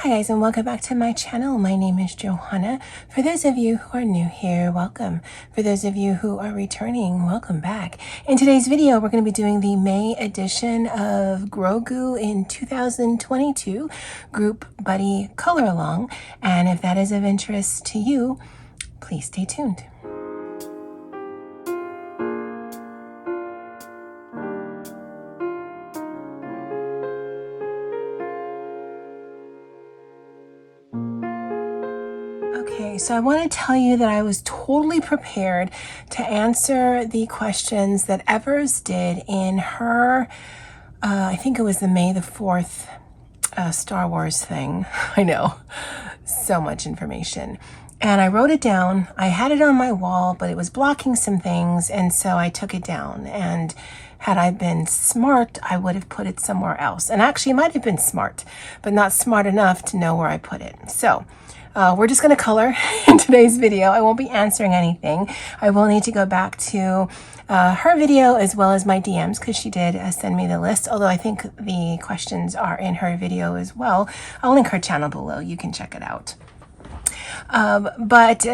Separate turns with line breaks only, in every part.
Hi guys, and welcome back to my channel. My name is Johanna. For those of you who are new here, welcome. For those of you who are returning, welcome back. In today's video, we're going to be doing the May edition of Grogu in 2022 group buddy color along. And if that is of interest to you, please stay tuned. Okay, so I want to tell you that I was totally prepared to answer the questions that Evers did in her, I think it was the May the 4th Star Wars thing. I know, so much information. And I wrote it down. I had it on my wall, but it was blocking some things, and so I took it down. And had I been smart, I would have put it somewhere else. And actually, it might have been smart, but not smart enough to know where I put it. So we're just going to color in today's video. I won't be answering anything. I will need to go back to her video as well as my DMs because she did send me the list, although I think the questions are in her video as well. I'll link her channel below. You can check it out. But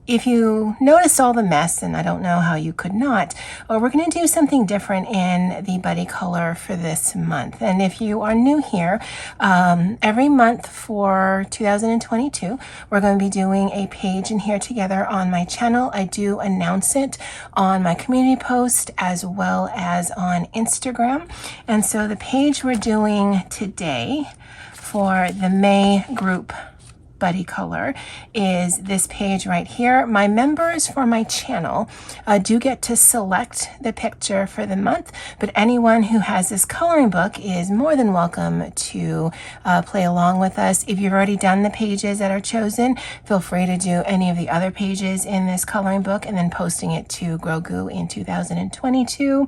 if you notice all the mess, and I don't know how you could not, we're going to do something different in the buddy color for this month. And if you are new here, every month for 2022, we're going to be doing a page in here together on my channel. I do announce it on my community post as well as on Instagram. And so the page we're doing today for the May group buddy color is this page right here. My members for my channel do get to select the picture for the month, but anyone who has this coloring book is more than welcome to play along with us. If you've already done the pages that are chosen, feel free to do any of the other pages in this coloring book and then posting it to Grogu in 2022.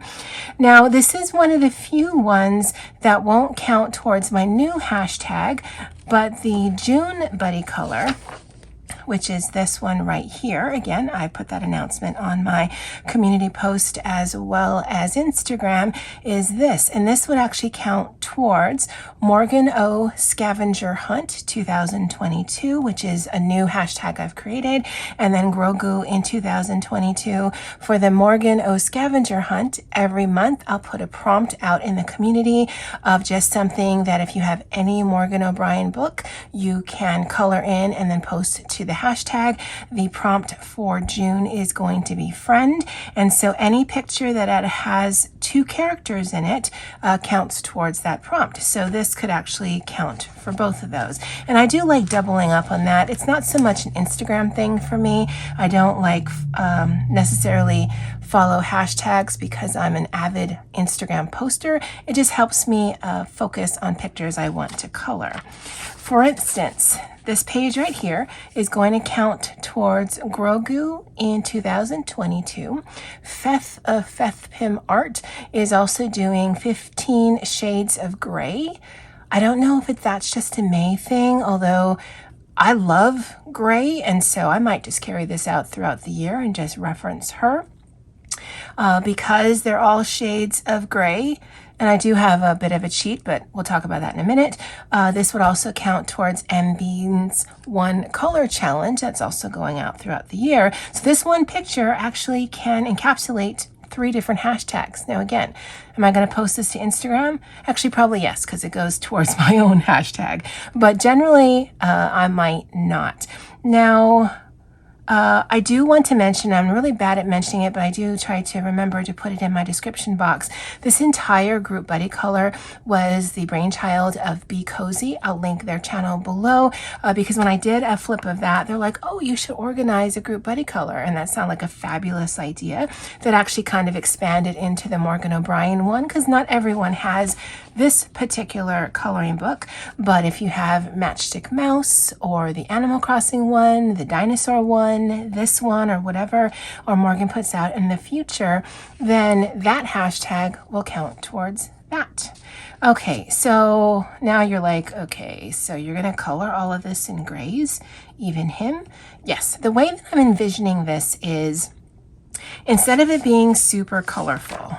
Now, this is one of the few ones that won't count towards my new hashtag, but the June buddy color, which is this one right here. Again, I put that announcement on my community post as well as Instagram, is this. And this would actually count towards Morgan O Scavenger Hunt 2022, which is a new hashtag I've created. And then Grogu in 2022. For the Morgan O Scavenger Hunt, every month I'll put a prompt out in the community of just something that if you have any Morgan O'Brien book, you can color in and then post to the hashtag. The prompt for June is going to be friend, and so any picture that has two characters in it counts towards that prompt. So this could actually count for both of those, and I do like doubling up on that. It's not so much an Instagram thing for me. I don't like necessarily follow hashtags because I'm an avid Instagram poster. It just helps me focus on pictures I want to color. For instance, this page right here is going to count towards Grogu in 2022. Feth of Feth Pim Art is also doing 15 Shades of Gray. I don't know if that's just a May thing, although I love gray, and so I might just carry this out throughout the year and just reference her. Because they're all shades of gray, and I do have a bit of a cheat, but we'll talk about that in a minute. This would also count towards M Bean's One Color Challenge that's also going out throughout the year. So this one picture actually can encapsulate 3 different hashtags. Now again, am I going to post this to Instagram? Actually, probably yes, because it goes towards my own hashtag. But generally, I might not. Now, I do want to mention, I'm really bad at mentioning it, but I do try to remember to put it in my description box. This entire group buddy color was the brainchild of Be Cozy. I'll link their channel below because when I did a flip of that, they're like, oh, you should organize a group buddy color. And that sounded like a fabulous idea that actually kind of expanded into the Morgan O'Brien one, because not everyone has this particular coloring book. But if you have Matchstick Mouse or the Animal Crossing one, the dinosaur one, this one, or whatever, or Morgan puts out in the future, then that hashtag will count towards that. Okay, so now you're like, okay, so you're gonna color all of this in grays, even him? Yes, the way that I'm envisioning this is, instead of it being super colorful,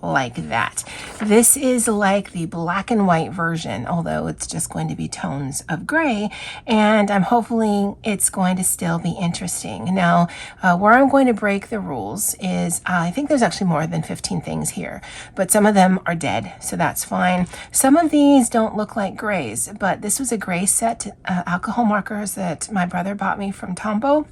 like that. This is like the black and white version, although it's just going to be tones of gray, and I'm hopefully it's going to still be interesting. Now, where I'm going to break the rules is, I think there's actually more than 15 things here, but some of them are dead, so that's fine. Some of these don't look like grays, but this was a gray set alcohol markers that my brother bought me from Tombow.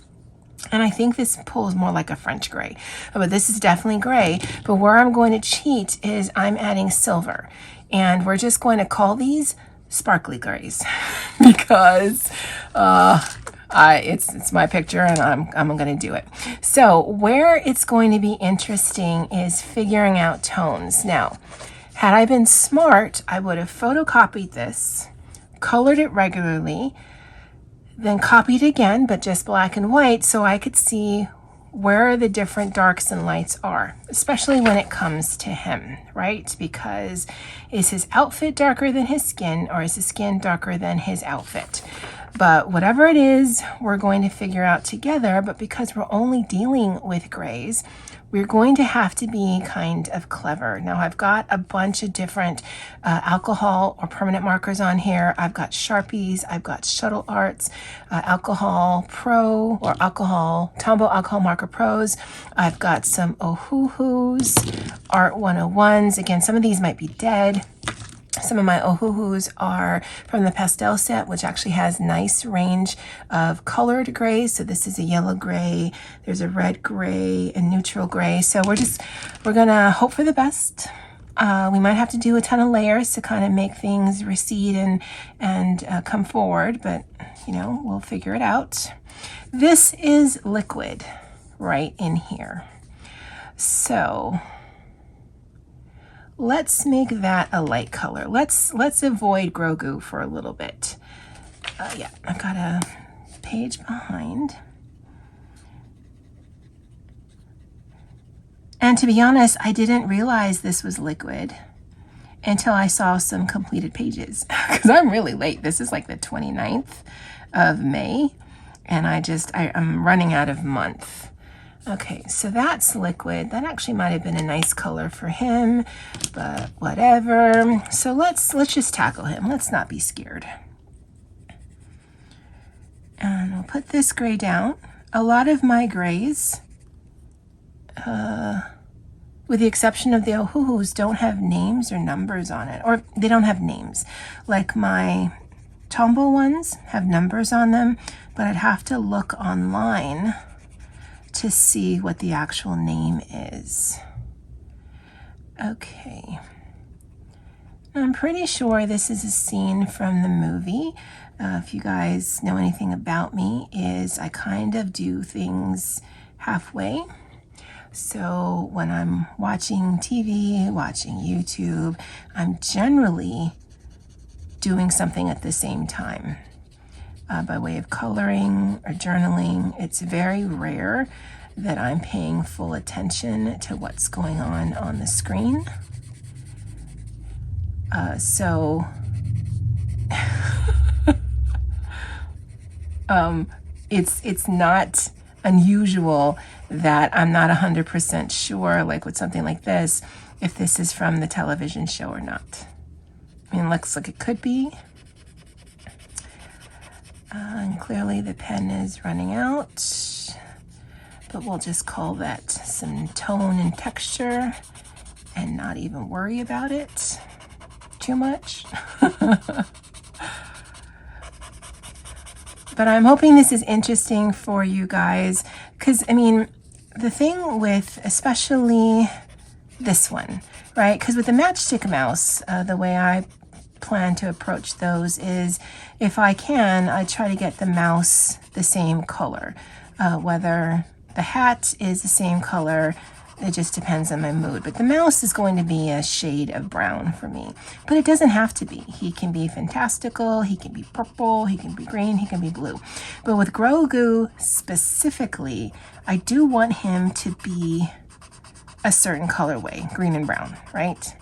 And I think this pulls more like a French gray, but this is definitely gray. But where I'm going to cheat is I'm adding silver, and we're just going to call these sparkly grays because it's my picture and I'm going to do it. So where it's going to be interesting is figuring out tones. Now, had I been smart, I would have photocopied this, colored it regularly, then copied again, but just black and white, so I could see where the different darks and lights are, especially when it comes to him, right? Because is his outfit darker than his skin, or is his skin darker than his outfit? But whatever it is, we're going to figure out together. But because we're only dealing with grays, we're going to have to be kind of clever. Now, I've got a bunch of different alcohol or permanent markers on here. I've got Sharpies, I've got Shuttle Arts, Alcohol Pro or Tombow Alcohol Marker Pros. I've got some Ohuhus, Art 101s. Again, some of these might be dead. Some of my Ohuhus are from the pastel set, which actually has nice range of colored grays. So this is a yellow gray, there's a red gray, and neutral gray. So we're gonna hope for the best. We might have to do a ton of layers to kind of make things recede and come forward, but you know, we'll figure it out. This is liquid right in here. So let's make that a light color. Let's avoid Grogu for a little bit. Yeah, I've got a page behind. And to be honest, I didn't realize this was liquid until I saw some completed pages because I'm really late. This is like the 29th of May, and I'm running out of month. Okay, so that's liquid. That actually might have been a nice color for him, but whatever. So let's just tackle him. Let's not be scared. And we'll put this gray down. A lot of my grays, with the exception of the Ohuhus, don't have names or numbers on it, or they don't have names. Like my Tombow ones have numbers on them, but I'd have to look online to see what the actual name is. Okay. I'm pretty sure this is a scene from the movie. If you guys know anything about me, is I kind of do things halfway. So when I'm watching TV, watching YouTube, I'm generally doing something at the same time. By way of coloring or journaling, it's very rare that I'm paying full attention to what's going on the screen. It's not unusual that I'm not 100% sure, like with something like this, if this is from the television show or not. I mean, it looks like it could be. And clearly the pen is running out, but we'll just call that some tone and texture and not even worry about it too much. But I'm hoping this is interesting for you guys, because I mean, the thing with especially this one, right? Because with the matchstick mouse, the way I plan to approach those is, if I can, I try to get the mouse the same color. Whether the hat is the same color, it just depends on my mood. But the mouse is going to be a shade of brown for me. But it doesn't have to be. He can be fantastical, he can be purple, he can be green, he can be blue. But with Grogu specifically, I do want him to be a certain colorway, green and brown, right?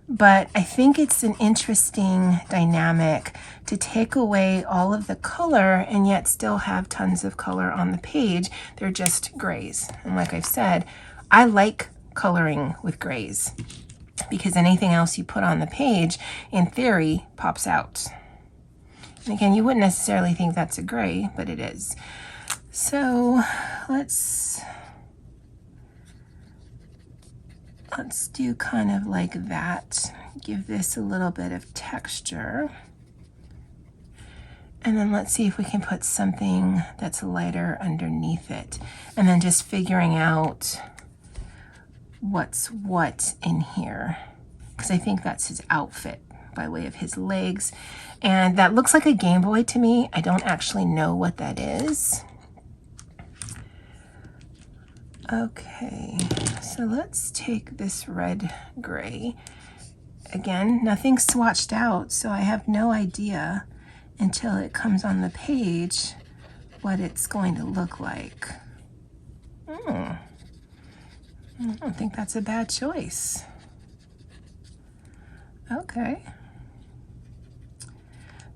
But I think it's an interesting dynamic to take away all of the color and yet still have tons of color on the page. They're just grays. And like I've said, I like coloring with grays, because anything else you put on the page, in theory, pops out. And again, you wouldn't necessarily think that's a gray, but it is. So let's do kind of like that. Give this a little bit of texture. And then let's see if we can put something that's lighter underneath it. And then just figuring out what's what in here, because I think that's his outfit by way of his legs. And that looks like a Game Boy to me. I don't actually know what that is. Okay, so let's take this red gray. Again, nothing's swatched out, so I have no idea until it comes on the page what it's going to look like. I don't think that's a bad choice. Okay.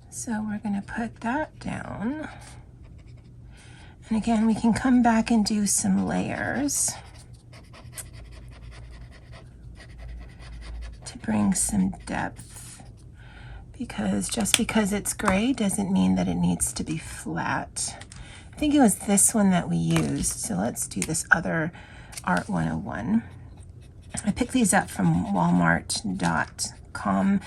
So we're going to put that down. And again, we can come back and do some layers to bring some depth, because just because it's gray doesn't mean that it needs to be flat. I think it was this one that we used, so let's do this other Art 101. I picked these up from Walmart.com.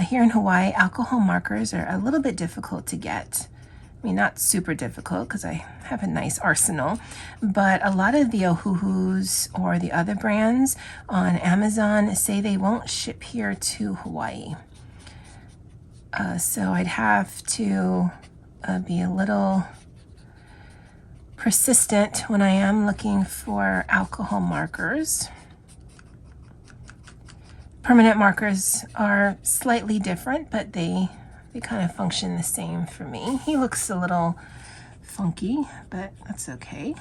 Here in Hawaii, alcohol markers are a little bit difficult to get. I mean, not super difficult because I have a nice arsenal, but a lot of the Ohuhus or the other brands on Amazon say they won't ship here to Hawaii. So I'd have to be a little persistent when I am looking for alcohol markers. Permanent markers are slightly different, but they kind of function the same for me. He looks a little funky, but that's okay.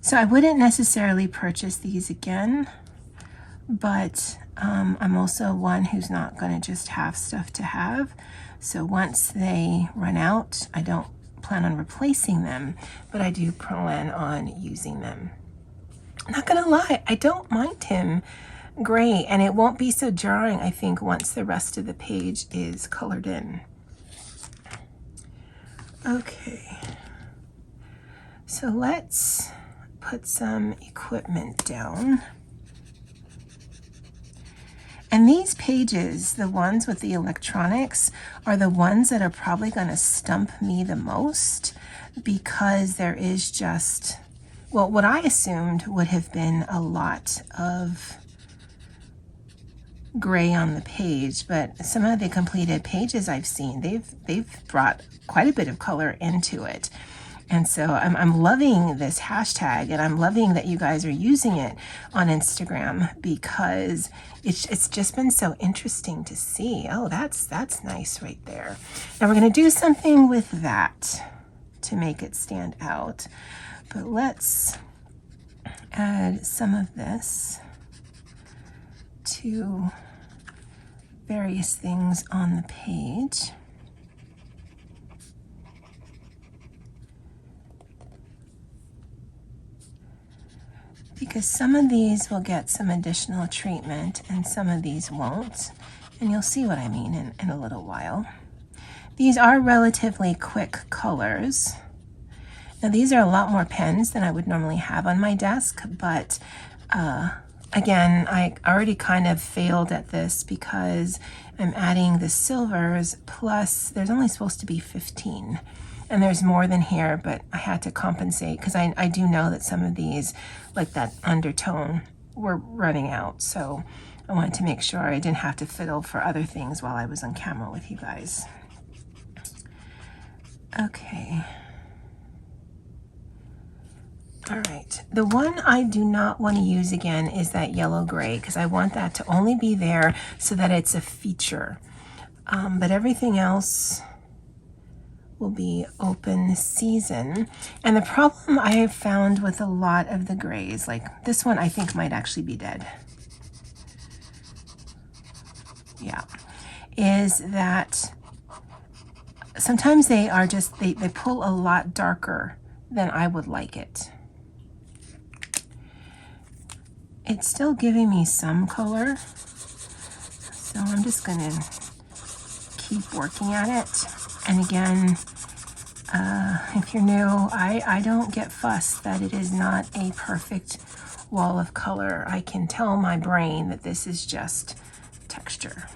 So I wouldn't necessarily purchase these again, but I'm also one who's not going to just have stuff to have. So once they run out, I don't plan on replacing them, but I do plan on using them. I'm not gonna lie, I don't mind him gray, and it won't be so jarring, I think, once the rest of the page is colored in. Okay, so let's put some equipment down. And these pages, the ones with the electronics, are the ones that are probably going to stump me the most, because there is just, well, what I assumed would have been a lot of gray on the page, but some of the completed pages I've seen, they've brought quite a bit of color into it. And so I'm loving this hashtag, and I'm loving that you guys are using it on Instagram, because it's just been so interesting to see. Oh, that's nice right there. Now we're going to do something with that to make it stand out. But let's add some of this to various things on the page. Because some of these will get some additional treatment and some of these won't. And you'll see what I mean in a little while. These are relatively quick colors. Now these are a lot more pens than I would normally have on my desk, but again, I already kind of failed at this because I'm adding the silvers, plus there's only supposed to be 15. And there's more than here, but I had to compensate because I do know that some of these, like that undertone, were running out. So I wanted to make sure I didn't have to fiddle for other things while I was on camera with you guys. Okay. All right. The one I do not want to use again is that yellow gray, because I want that to only be there so that it's a feature. But everything else will be open season. And the problem I have found with a lot of the grays, like this one I think might actually be dead. Yeah. Is that sometimes they are just, they pull a lot darker then I would like it. It's still giving me some color, so I'm just gonna keep working at it. And again, if you're new, I don't get fussed that it is not a perfect wall of color. I can tell my brain that this is just texture.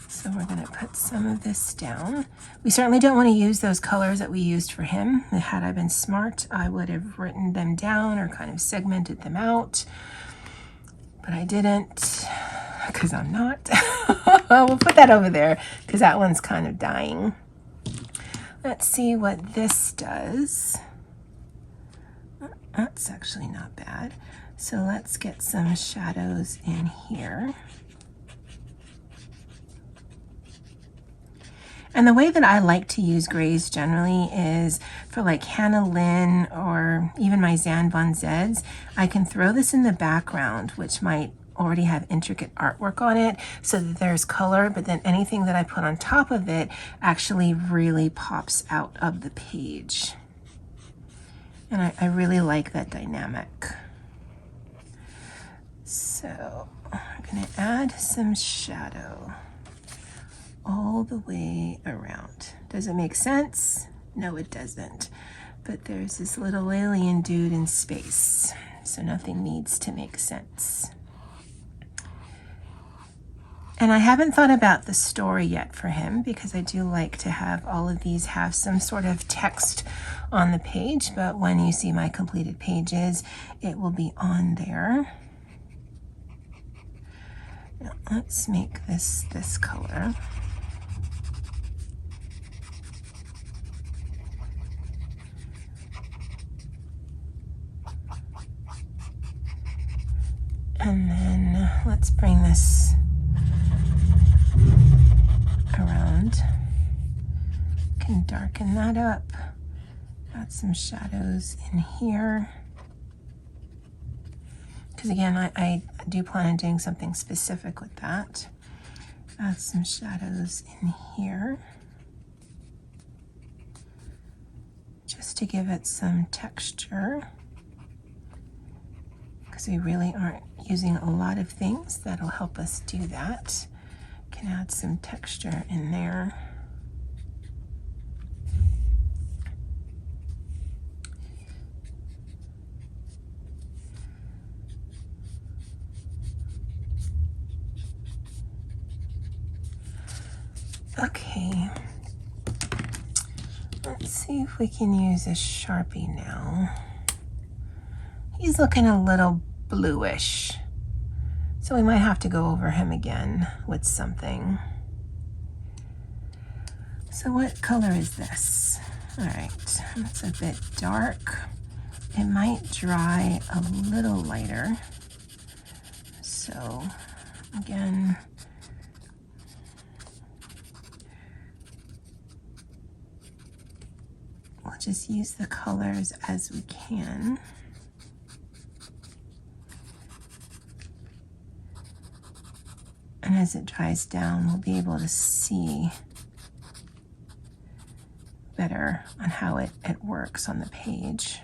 So we're gonna put some of this down. We certainly don't want to use those colors that we used for him. Had I been smart, I would have written them down or kind of segmented them out, but I didn't, because I'm not. We'll put that over there because that one's kind of dying. Let's see what this does. That's actually not bad. So let's get some shadows in here. And the way that I like to use grays generally is for like Hannah Lynn or even my Zan Von Zeds, I can throw this in the background, which might already have intricate artwork on it so that there's color, but then anything that I put on top of it actually really pops out of the page. And I really like that dynamic. So I'm gonna add some shadow all the way around. Does it make sense? No, it doesn't. But there's this little alien dude in space, so nothing needs to make sense. And I haven't thought about the story yet for him because I do like to have all of these have some sort of text on the page, but when you see my completed pages, it will be on there. Now, let's make this color. And then let's bring this around. Can darken that up. Add some shadows in here. Because again, I do plan on doing something specific with that. Add some shadows in here. Just to give it some texture. Because we really aren't using a lot of things that'll help us do that. Can add some texture in there. Okay, let's see if we can use a Sharpie now. He's looking a little bluish, so we might have to go over him again with something. So what color is this? All right, that's a bit dark. It might dry a little lighter. So again, we'll just use the colors as we can. And as it dries down, we'll be able to see better on how it works on the page.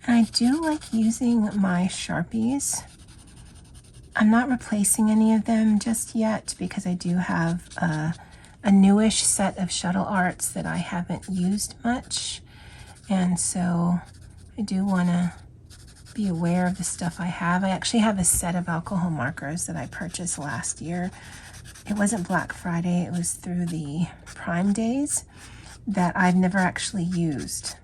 I do like using my Sharpies. I'm not replacing any of them just yet because I do have a newish set of shuttle arts that I haven't used much. And so I do want to be aware of the stuff I have. I actually have a set of alcohol markers that I purchased last year. It wasn't Black Friday, it was through the Prime days that I've never actually used.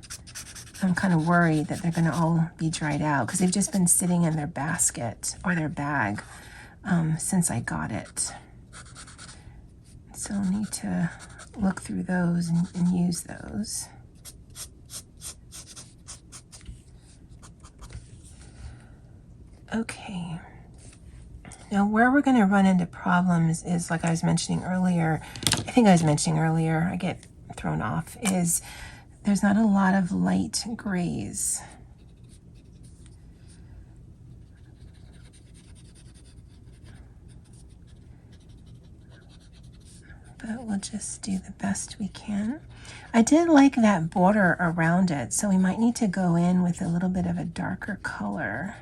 I'm kind of worried that they're going to all be dried out because they've just been sitting in their basket or their bag since I got it. So I'll need to look through those and use those. Okay. Now, where we're going to run into problems is, like I was mentioning earlier, I get thrown off, is there's not a lot of light grays. But we'll just do the best we can. I did like that border around it, so we might need to go in with a little bit of a darker color.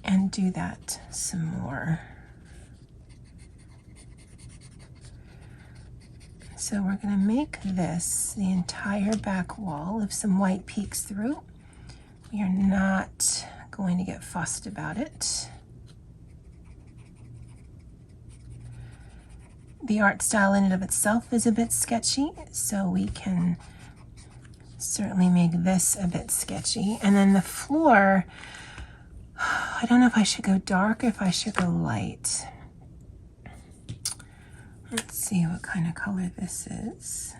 And do that some more. So we're going to make this the entire back wall if some white peeks through. We are not going to get fussed about it. The art style in and of itself is a bit sketchy, so we can certainly make this a bit sketchy. And then the floor, I don't know if I should go dark or if I should go light. Let's see what kind of color this is.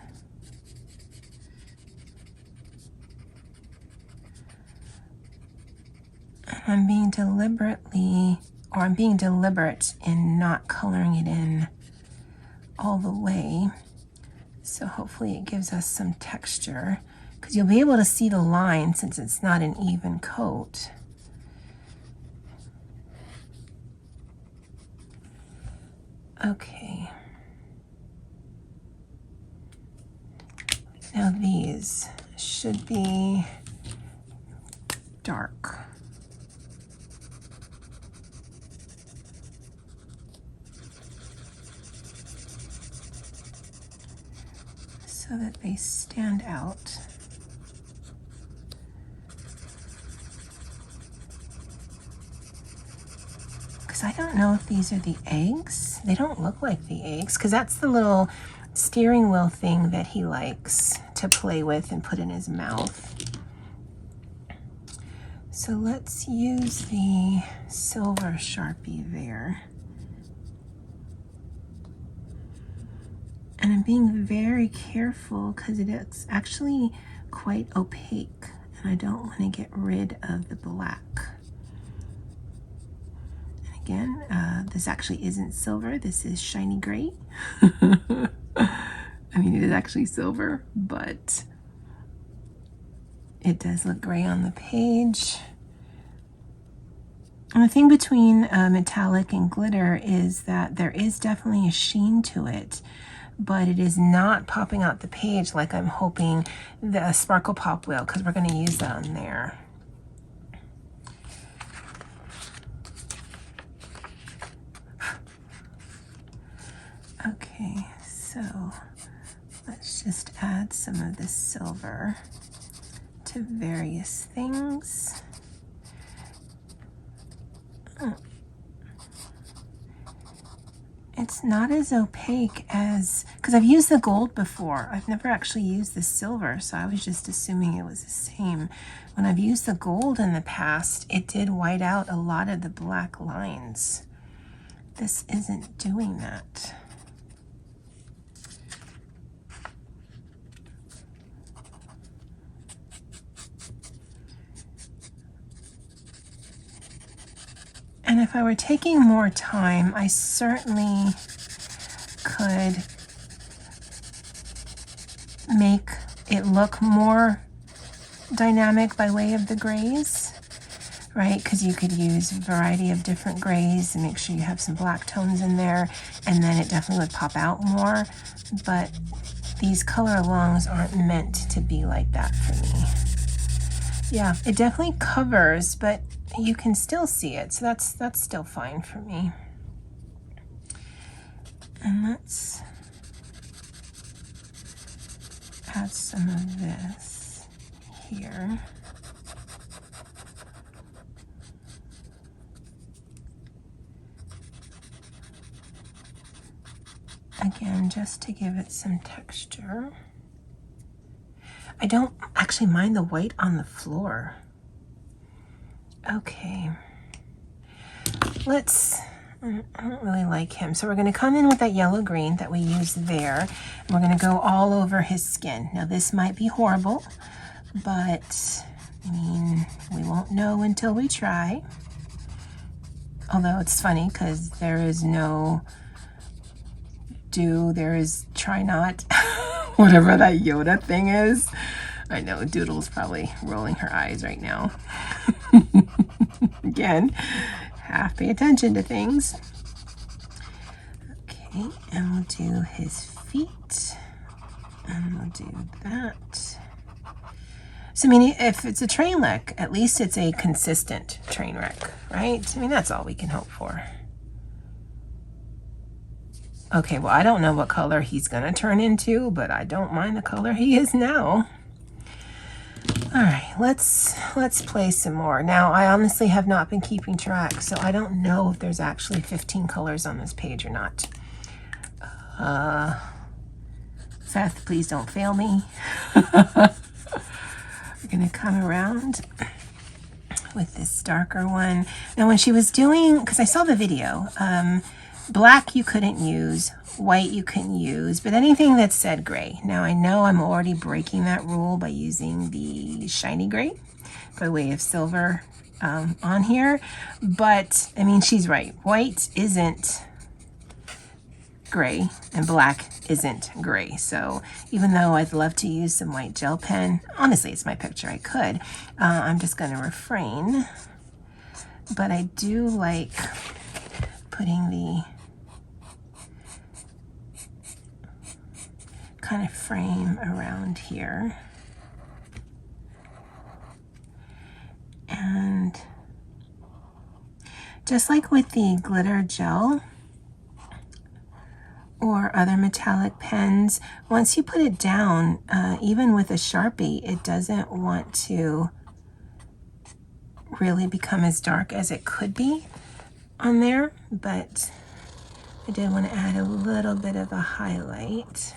I'm being deliberate in not coloring it in all the way. So hopefully it gives us some texture, because you'll be able to see the line since it's not an even coat. Okay. Now these should be dark. So that they stand out. Because I don't know if these are the eggs. They don't look like the eggs, because that's the little steering wheel thing that he likes to play with and put in his mouth. So let's use the silver Sharpie there. And I'm being very careful because it is actually quite opaque, and I don't want to get rid of the black. And again, this actually isn't silver, this is shiny gray. I mean, it is actually silver, but it does look gray on the page. And the thing between metallic and glitter is that there is definitely a sheen to it, but it is not popping out the page like I'm hoping the Sparkle Pop will, because we're going to use that on there. Okay, so let's just add some of this silver to various things. It's not as opaque as, because I've used the gold before. I've never actually used the silver, so I was just assuming it was the same. When I've used the gold in the past, it did white out a lot of the black lines. This isn't doing that. And if I were taking more time, I certainly could make it look more dynamic by way of the grays, right? Because you could use a variety of different grays and make sure you have some black tones in there, and then it definitely would pop out more. But these color alongs aren't meant to be like that for me. Yeah, it definitely covers, but you can still see it, so that's still fine for me. And let's add some of this here. Again, just to give it some texture. I don't actually mind the white on the floor. Okay, I don't really like him. So we're going to come in with that yellow green that we used there, and we're going to go all over his skin. Now this might be horrible, but I mean, we won't know until we try. Although it's funny because there is no do, there is try not, whatever that Yoda thing is. I know Doodle's probably rolling her eyes right now. Again, half pay attention to things. Okay, and we'll do his feet, and we'll do that. So, I mean, if it's a train wreck, at least it's a consistent train wreck, right? I mean, that's all we can hope for. Okay, well, I don't know what color he's gonna turn into, but I don't mind the color he is now. All right, let's play some more. Now, I honestly have not been keeping track, so I don't know if there's actually 15 colors on this page or not. Seth, please don't fail me. We're gonna come around with this darker one. Now, when she was doing, because I saw the video, black you couldn't use, white you couldn't use, but anything that said gray. Now, I know I'm already breaking that rule by using the shiny gray by way of silver on here, but I mean, she's right. White isn't gray and black isn't gray. So even though I'd love to use some white gel pen, honestly, it's my picture, I could. I'm just going to refrain, but I do like putting the kind of frame around here. And just like with the glitter gel or other metallic pens, once you put it down, even with a Sharpie, it doesn't want to really become as dark as it could be on there, but I did want to add a little bit of a highlight.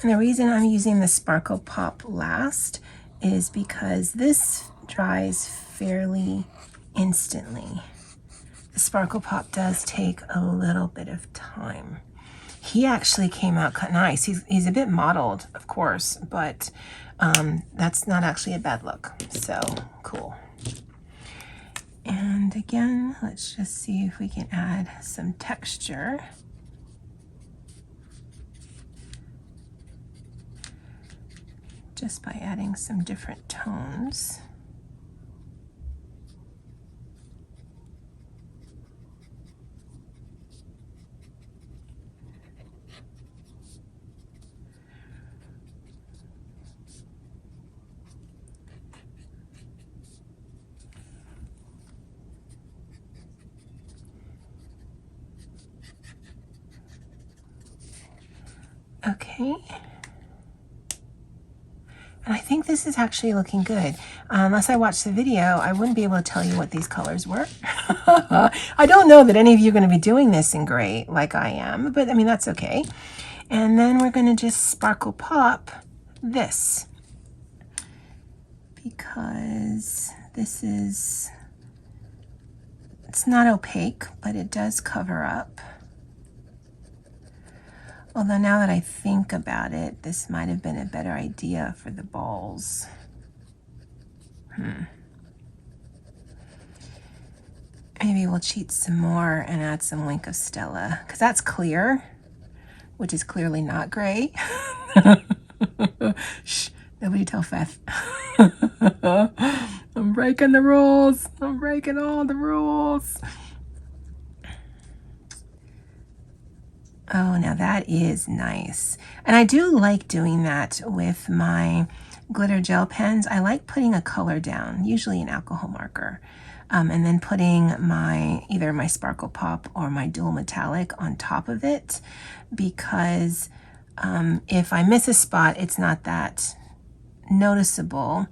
And the reason I'm using the Sparkle Pop last is because this dries fairly instantly. The Sparkle Pop does take a little bit of time. He actually came out nice. He's a bit mottled, of course, but that's not actually a bad look. So cool. And again, let's just see if we can add some texture. Just by adding some different tones. Okay. And I think this is actually looking good. Unless I watched the video, I wouldn't be able to tell you what these colors were. I don't know that any of you are going to be doing this in gray like I am, but I mean, that's okay. And then we're going to just Sparkle Pop this, because this is, it's not opaque, but it does cover up. Although now that I think about it, this might have been a better idea for the balls. Maybe we'll cheat some more and add some Wink of Stella, because that's clear, which is clearly not gray. Shh, nobody tell Feth. I'm breaking the rules. I'm breaking all the rules. Oh, now that is nice. And I do like doing that with my glitter gel pens. I like putting a color down, usually an alcohol marker, and then putting either my Sparkle Pop or my dual metallic on top of it, because if I miss a spot, it's not that noticeable.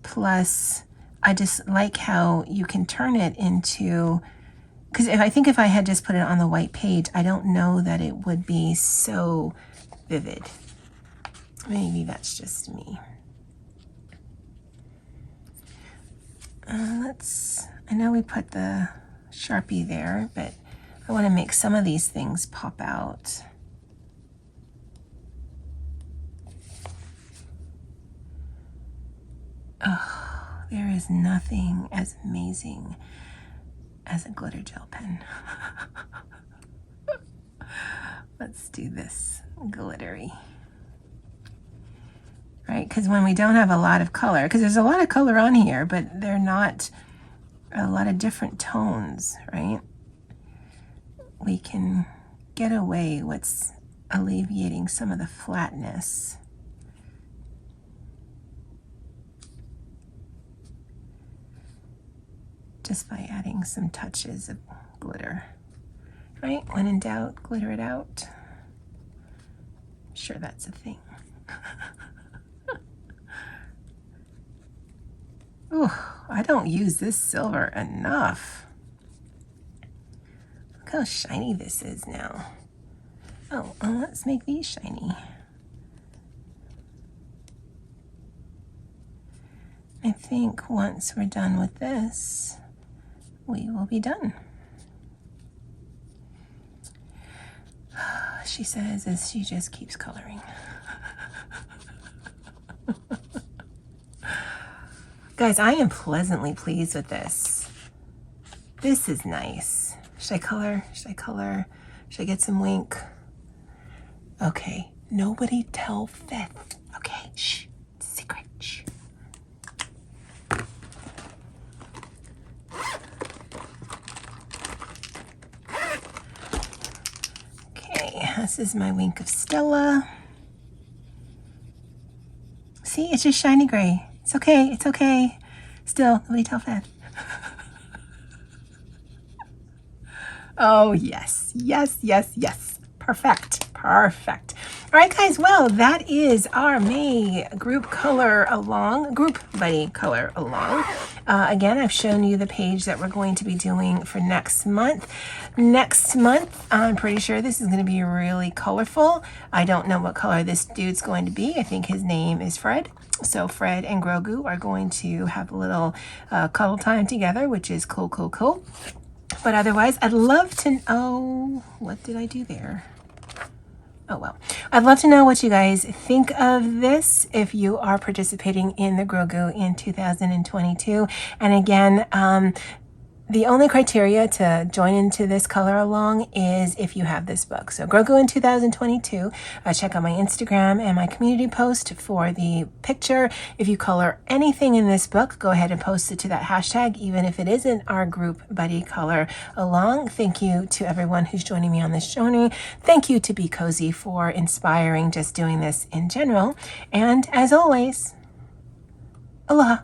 Plus, I just like how you can turn it into, because I think if I had just put it on the white page, I don't know that it would be so vivid. Maybe that's just me. I know we put the Sharpie there, but I want to make some of these things pop out. Oh, there is nothing as amazing as a glitter gel pen. Let's do this glittery. Right, because when we don't have a lot of color, because there's a lot of color on here, but they're not a lot of different tones, right? We can get away what's alleviating some of the flatness. Just by adding some touches of glitter, right? When in doubt, glitter it out. I'm sure that's a thing. Ooh, I don't use this silver enough. Look how shiny this is now. Oh, well, let's make these shiny. I think once we're done with this, we will be done. She says as she just keeps coloring. Guys, I am pleasantly pleased with this. This is nice. Should I color? Should I color? Should I get some wink? Okay, nobody tell Fifth. Okay, shh, secret, shh. Okay, this is my wink of Stella. See, it's just shiny gray. It's okay, it's okay. Still, nobody tell Fifth. Oh, yes, yes, yes, yes. Perfect, perfect. All right, guys, well, that is our May group color along, group buddy color along. Again, I've shown you the page that we're going to be doing for next month. Next month, I'm pretty sure this is going to be really colorful. I don't know what color this dude's going to be. I think his name is Fred. So Fred and Grogu are going to have a little cuddle time together, which is cool, cool, cool. But otherwise, I'd love to know, what did I do there? Oh, well, I'd love to know what you guys think of this if you are participating in the Grogu in 2022. And again, the only criteria to join into this color along is if you have this book. So Grogu in 2022, check out my Instagram and my community post for the picture. If you color anything in this book, go ahead and post it to that hashtag, even if it isn't our group buddy color along. Thank you to everyone who's joining me on this journey. Thank you to Be Cozy for inspiring just doing this in general. And as always, aloha.